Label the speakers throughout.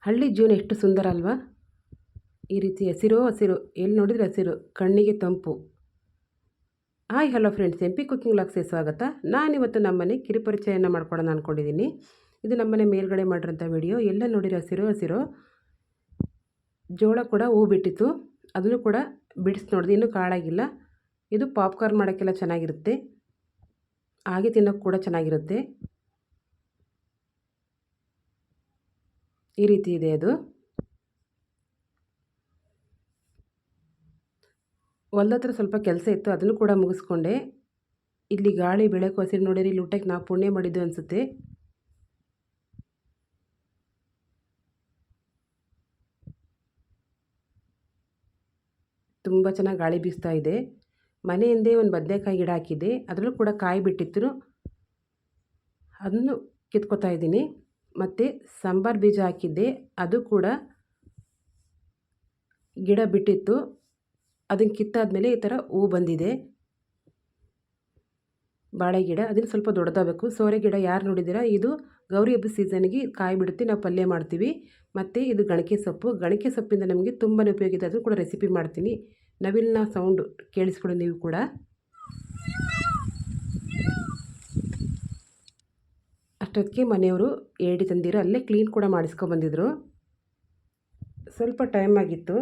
Speaker 1: ಹಳ್ಳಿ ಜೀವನ ಎಷ್ಟು ಸುಂದರ ಅಲ್ವಾ. ಈ ರೀತಿ ಹಸಿರು ಎಲ್ಲಿ ನೋಡಿದರೆ ಹಸಿರು, ಕಣ್ಣಿಗೆ ತಂಪು. Hi hello friends, MP cooking ವ್ಲಾಗ್ಸ್ಗೆ ಸ್ವಾಗತ. ನಾನಿವತ್ತು ನಮ್ಮನೆ ಕಿರುಪರಿಚಯನ ಮಾಡ್ಕೊಡೋಣ ಅಂದ್ಕೊಂಡಿದ್ದೀನಿ. ಇದು ನಮ್ಮನೆ ಮೇಲ್ಗಡೆ ಮಾಡಿರೋಂಥ ವಿಡಿಯೋ. ಎಲ್ಲ ನೋಡಿರೋ ಹಸಿರು ಜೋಳ ಕೂಡ ಹೂ ಬಿಟ್ಟಿತ್ತು, ಅದನ್ನು ಕೂಡ ಬಿಡಿಸಿ ನೋಡಿದೆ, ಇನ್ನೂ ಕಾಳಾಗಿಲ್ಲ. ಇದು ಪಾಪ್ಕಾರ್ನ್ ಮಾಡೋಕ್ಕೆಲ್ಲ ಚೆನ್ನಾಗಿರುತ್ತೆ, ಹಾಗೆ ತಿನ್ನೋಕ್ಕೆ ಕೂಡ ಚೆನ್ನಾಗಿರುತ್ತೆ. ಈ ರೀತಿ ಇದೆ ಅದು. ಹೊಲ್ದತ್ರ ಸ್ವಲ್ಪ ಕೆಲಸ ಇತ್ತು, ಅದನ್ನು ಕೂಡ ಮುಗಿಸ್ಕೊಂಡೆ. ಇಲ್ಲಿ ಗಾಳಿ ಬೆಳಕು ಹಸಿರು ನೋಡಿರಿ, ಇಲ್ಲಿ ಊಟಕ್ಕೆ ನಾವು ಪುಣ್ಯ ಮಾಡಿದ್ದು ಅನಿಸುತ್ತೆ. ತುಂಬ ಚೆನ್ನಾಗಿ ಗಾಳಿ ಬೀಸ್ತಾ ಇದೆ. ಮನೆ ಹಿಂದೆ ಒಂದು ಬದನೆಕಾಯಿ ಗಿಡ ಹಾಕಿದ್ದೆ, ಅದರಲ್ಲೂ ಕೂಡ ಕಾಯಿ ಬಿಟ್ಟಿತ್ತು, ಅದನ್ನು ಕಿತ್ಕೊತಾ ಇದ್ದೀನಿ. ಮತ್ತು ಸಾಂಬಾರು ಬೀಜ ಹಾಕಿದ್ದೆ, ಅದು ಕೂಡ ಗಿಡ ಬಿಟ್ಟಿತ್ತು, ಅದನ್ನು ಕಿತ್ತಾದ್ಮೇಲೆ ಈ ಥರ ಹೂ ಬಂದಿದೆ. ಬಾಳೆ ಗಿಡ ಅದನ್ನು ಸ್ವಲ್ಪ ದೊಡ್ಡದಾಗಬೇಕು. ಸೋರೆ ಗಿಡ ಯಾರು ನೋಡಿದ್ದೀರಾ, ಇದು ಗೌರಿ ಹಬ್ಬದ ಸೀಸನ್ಗೆ ಕಾಯಿ ಬಿಡುತ್ತೆ, ನಾವು ಪಲ್ಯ ಮಾಡ್ತೀವಿ. ಮತ್ತು ಇದು ಗಣಕೆ ಸೊಪ್ಪಿಂದ ನಮಗೆ ತುಂಬಾ ಉಪಯೋಗ ಇದೆ, ಅದನ್ನು ಕೂಡ ರೆಸಿಪಿ ಮಾಡ್ತೀನಿ. ನವಿಲಿನ ಸೌಂಡು ಕೇಳಿಸ್ಕೊಳ್ಳಿ ನೀವು ಕೂಡ. ಅಷ್ಟೊತ್ತಿಗೆ ಮನೆಯವರು ಏಡಿ ತಂದಿರೋ ಅಲ್ಲೇ ಕ್ಲೀನ್ ಕೂಡ ಮಾಡಿಸ್ಕೊಬಂದಿದ್ರು. ಸ್ವಲ್ಪ ಟೈಮ್ ಆಗಿತ್ತು.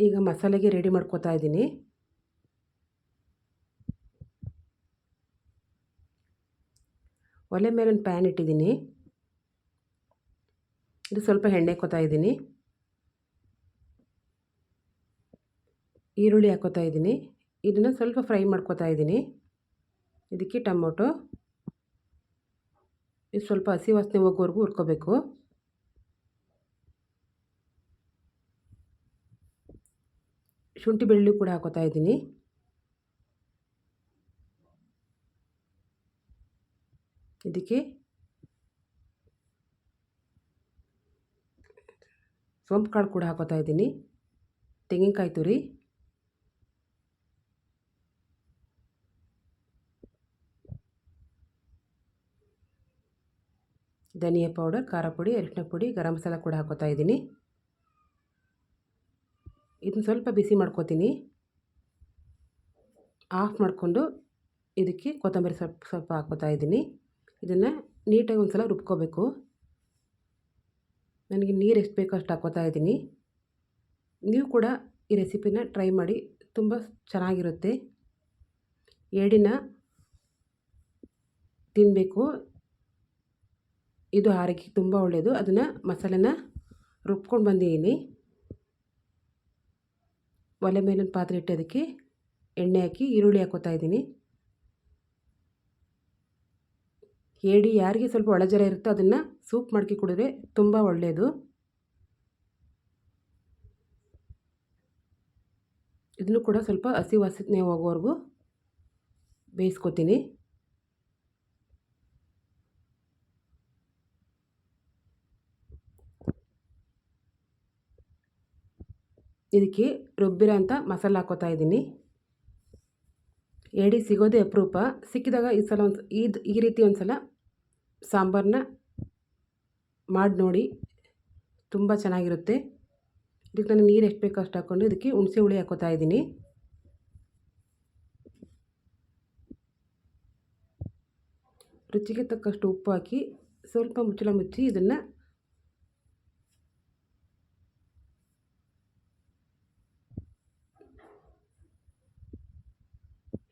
Speaker 1: ಈಗ ಮಸಾಲೆಗೆ ರೆಡಿ ಮಾಡ್ಕೋತಾ ಇದ್ದೀನಿ. ಒಲೆ ಮೇಲೆ ಒಂದು ಪ್ಯಾನ್ ಇಟ್ಟಿದ್ದೀನಿ, ಇದು ಸ್ವಲ್ಪ ಎಣ್ಣೆ ಹಾಕೋತಾ ಇದ್ದೀನಿ. ಈರುಳ್ಳಿ ಹಾಕೋತಾ ಇದ್ದೀನಿ, ಇದನ್ನು ಸ್ವಲ್ಪ ಫ್ರೈ ಮಾಡ್ಕೋತಾ ಇದ್ದೀನಿ. ಇದಕ್ಕೆ ಟೊಮೊಟೊ, ಇದು ಸ್ವಲ್ಪ ಹಸಿ ವಾಸನೆ ಹೋಗೋವರೆಗೂ ಹುರ್ಕೋಬೇಕು. ಶುಂಠಿ ಬೆಳ್ಳುಳ್ಳಿ ಕೂಡ ಹಾಕೋತಾ ಇದ್ದೀನಿ. ಇದಕ್ಕೆ ಸೋಂಪು ಕಾಳು ಕೂಡ ಹಾಕೋತಾ ಇದ್ದೀನಿ. ತೆಂಗಿನಕಾಯಿ ತುರಿ, ಧನಿಯಾ ಪೌಡರ್, ಖಾರ ಪುಡಿ, ಅರಿಶಿನ ಪುಡಿ, ಗರಂ ಮಸಾಲ ಕೂಡ ಹಾಕೋತಾ ಇದ್ದೀನಿ. ಇದನ್ನು ಸ್ವಲ್ಪ ಬಿಸಿ ಮಾಡ್ಕೋತೀನಿ. ಆಫ್ ಮಾಡಿಕೊಂಡು ಇದಕ್ಕೆ ಕೊತ್ತಂಬರಿ ಸ್ವಲ್ಪ ಹಾಕೋತಾ ಇದ್ದೀನಿ. ಇದನ್ನು ನೀಟಾಗಿ ಒಂದು ಸಲ ರುಬ್ಕೋಬೇಕು. ನನಗೆ ನೀರು ಎಷ್ಟು ಬೇಕೋ ಅಷ್ಟು ಹಾಕೋತಾ ಇದ್ದೀನಿ. ನೀವು ಕೂಡ ಈ ರೆಸಿಪಿನ ಟ್ರೈ ಮಾಡಿ, ತುಂಬ ಚೆನ್ನಾಗಿರುತ್ತೆ. ಏಡಿನ ತಿನ್ನಬೇಕು, ಇದು ಆರೋಗ್ಯಕ್ಕೆ ತುಂಬ ಒಳ್ಳೆಯದು. ಅದನ್ನು ಮಸಾಲೆನ ರುಬ್ಕೊಂಡು ಬಂದಿದ್ದೀನಿ. ಒಲೆ ಮೇಲೊಂದು ಪಾತ್ರೆ ಇಟ್ಟು ಅದಕ್ಕೆ ಎಣ್ಣೆ ಹಾಕಿ ಈರುಳ್ಳಿ ಹಾಕೋತಾ ಇದ್ದೀನಿ. ಏಡಿ ಯಾರಿಗೆ ಸ್ವಲ್ಪ ಒಳಜರ ಇರುತ್ತೋ ಅದನ್ನು ಸೂಪ್ ಮಾಡ್ಕೊ ಕುಡಿದ್ರೆ ತುಂಬ ಒಳ್ಳೆಯದು. ಇದನ್ನು ಕೂಡ ಸ್ವಲ್ಪ ಹಸಿ ವಾಸನೆ ಹೋಗೋವರೆಗೂ ಬೇಯಿಸ್ಕೊತೀನಿ. ಇದಕ್ಕೆ ರುಬ್ಬಿರೋ ಅಂಥ ಮಸಾಲೆ ಹಾಕೋತಾ ಇದ್ದೀನಿ. ಏಡಿ ಸಿಗೋದೇ ಅಪರೂಪ, ಸಿಕ್ಕಿದಾಗ ಈ ಸಲ ಈ ರೀತಿ ಒಂದು ಸಲ ಸಾಂಬಾರನ್ನ ಮಾಡಿ ನೋಡಿ, ತುಂಬ ಚೆನ್ನಾಗಿರುತ್ತೆ. ಇದಕ್ಕೆ ನಾನು ನೀರು ಎಷ್ಟು ಬೇಕೋ ಅಷ್ಟು ಹಾಕ್ಕೊಂಡು ಇದಕ್ಕೆ ಹುಣಸೆ ಹುಳಿ ಹಾಕೋತಾ ಇದ್ದೀನಿ. ರುಚಿಗೆ ತಕ್ಕಷ್ಟು ಉಪ್ಪು ಹಾಕಿ ಸ್ವಲ್ಪ ಮುಚ್ಚಳ ಮುಚ್ಚಿ ಇದನ್ನು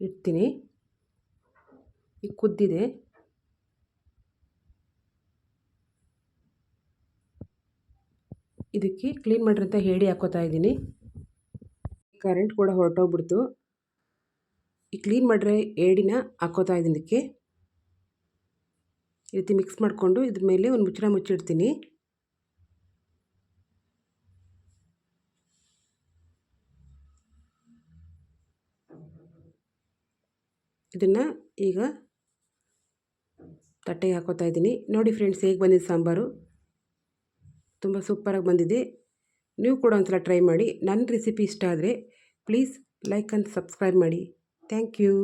Speaker 1: ಇಡ್ತೀನಿ. ಈಗ ಕುದ್ದಿದೆ. ಇದಕ್ಕೆ ಕ್ಲೀನ್ ಮಾಡಿರೋಂಥ ಏಡಿ ಹಾಕೋತಾ ಇದ್ದೀನಿ. ಕರೆಂಟ್ ಕೂಡ ಹೊರಟೋಗ್ಬಿಡ್ತು. ಈ ಕ್ಲೀನ್ ಮಾಡಿರೋ ಏಡಿನ ಹಾಕೋತಾ ಇದ್ದೀನಿ. ಇದಕ್ಕೆ ಈ ರೀತಿ ಮಿಕ್ಸ್ ಮಾಡಿಕೊಂಡು ಇದ್ರ ಮೇಲೆ ಒಂದು ಮುಚ್ಚಳ ಮುಚ್ಚಿಡ್ತೀನಿ. ಇದನ್ನು ಈಗ ತಟ್ಟೆಗೆ ಹಾಕೋತಾ ಇದ್ದೀನಿ. ನೋಡಿ ಫ್ರೆಂಡ್ಸ್, ಹೇಗೆ ಬಂದಿದೆ ಸಾಂಬಾರು, ತುಂಬ ಸೂಪರಾಗಿ ಬಂದಿದೆ. ನೀವು ಕೂಡ ಒಂದ್ಸಲ ಟ್ರೈ ಮಾಡಿ. ನನ್ನ ರೆಸಿಪಿ ಇಷ್ಟ ಆದರೆ ಪ್ಲೀಸ್ ಲೈಕ್ ಆ್ಯಂಡ್ ಸಬ್ಸ್ಕ್ರೈಬ್ ಮಾಡಿ. Thank you.